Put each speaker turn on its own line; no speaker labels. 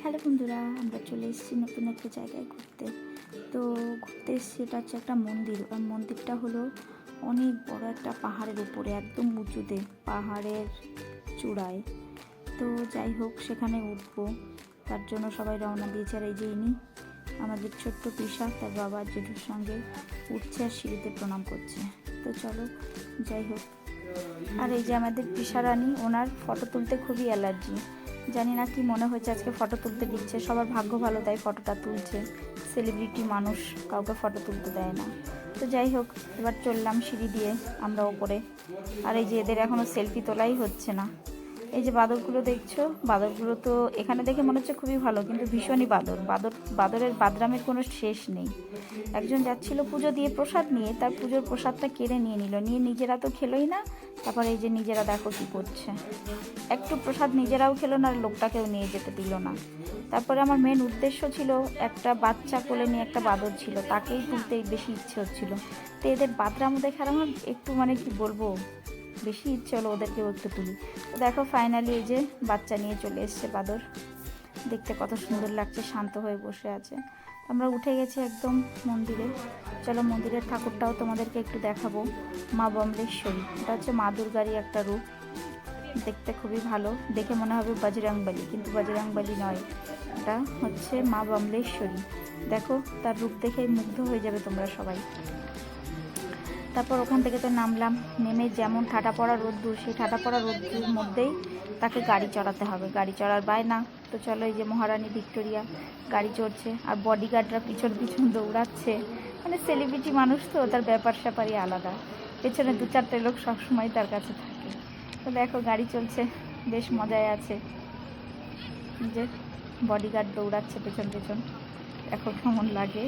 Hello বন্ধুরা, আমরা চলে এসেছি নতুন একটা জায়গায় ঘুরতে। তো ঘুরতে এসেছি, এটা হচ্ছে একটা মন্দির। আর মন্দিরটা হলো অনেক বড় একটা পাহাড়ের উপরে, একদম উঁচুতে, পাহাড়ের চূড়ায়। তো যাই হোক, সেখানে উঠবো, তার জন্য সবাই রওনা দিয়েছে। আর এই যে ইনি আমাদের ছোট্ট পিসা, তার বাবা জেঠুর সঙ্গে উঠছে আর সিঁড়িতে প্রণাম করছে। তো চলো যাই হোক। আর এই যে আমাদের পিসা রানী, ওনার ফটো তুলতে খুবই অ্যালার্জি। জানি না কি মনে হয়েছে, আজকে ফটো তুলতে দিচ্ছে। সবার ভাগ্য ভালো, তাই ফটোটা তুলছে। সেলিব্রিটি মানুষ কাউকে ফটো তুলতে দেয় না। তো যাই হোক, এবার চললাম সিঁড়ি দিয়ে আমরা ওপরে। আর এই যে এদের এখনও সেলফি তোলাই হচ্ছে না। এই যে বাদরগুলো দেখছো, বাদরগুলো তো এখানে দেখে মনে হচ্ছে খুবই ভালো, কিন্তু ভীষণই বাদরের বাদরামের কোনো শেষ নেই। একজন যাচ্ছিল পুজো দিয়ে প্রসাদ নিয়ে, তার পুজোর প্রসাদটা কেড়ে নিয়ে নিল, নিয়ে নিজেরা তো খেলোই না। তারপর এই যে নিজেরা দেখো কী করছে, একটু প্রসাদ নিজেরাও খেলো না, আর লোকটাকেও নিয়ে যেতে দিল না। তারপরে আমার মেন উদ্দেশ্য ছিল, একটা বাচ্চা কোলে নিয়ে একটা বাদর ছিল, তাকেই তুলতে বেশি ইচ্ছে হচ্ছিল। তো এদের বাদরামো দেখে আর আমার একটু কি বলবো, বেশি ইচ্ছে হলো ওদেরকেও একটু তুলি। তো দেখো ফাইনালি এই যে বাচ্চা নিয়ে চলে এসছে বাদর। দেখতে কত সুন্দর লাগছে, শান্ত হয়ে বসে আছে। আমরা উঠে গেছি একদম মন্দিরে। চলো মন্দিরের ঠাকুরটাও তোমাদেরকে একটু দেখাবো। মা বমলেশ্বরী, এটা হচ্ছে মা দুর্গারই একটা রূপ। দেখতে খুবই ভালো, দেখে মনে হবে বজরংবলী, কিন্তু বজরংবলী নয়, এটা হচ্ছে মা বমলেশ্বরী। দেখো তার রূপ দেখে মুগ্ধ হয়ে যাবে তোমরা সবাই। তারপর ওখান থেকে তো নামলাম, নেমে যেমন ঠাটা পড়া রোদ্দুর, সেই ঠাটা পড়া রোদ্দুর মধ্যেই তাকে গাড়ি চড়াতে হবে, গাড়ি চড়ার বায়না। তো চলো, এই যে মহারানী ভিক্টোরিয়া গাড়ি চড়ছে, আর বডিগার্ডরা পিছন পিছন দৌড়াচ্ছে। সেলিব্রিটি মানুষ তো, তার ব্যাপার স্যাপারই আলাদা। পেছনে 2-4টে লোক সবসময় তার কাছে থাকে। তো দেখো গাড়ি চলছে, বেশ মজায় আছে। যে বডিগার্ড দৌড়াচ্ছে পেছন পেছন, দেখো কেমন লাগে।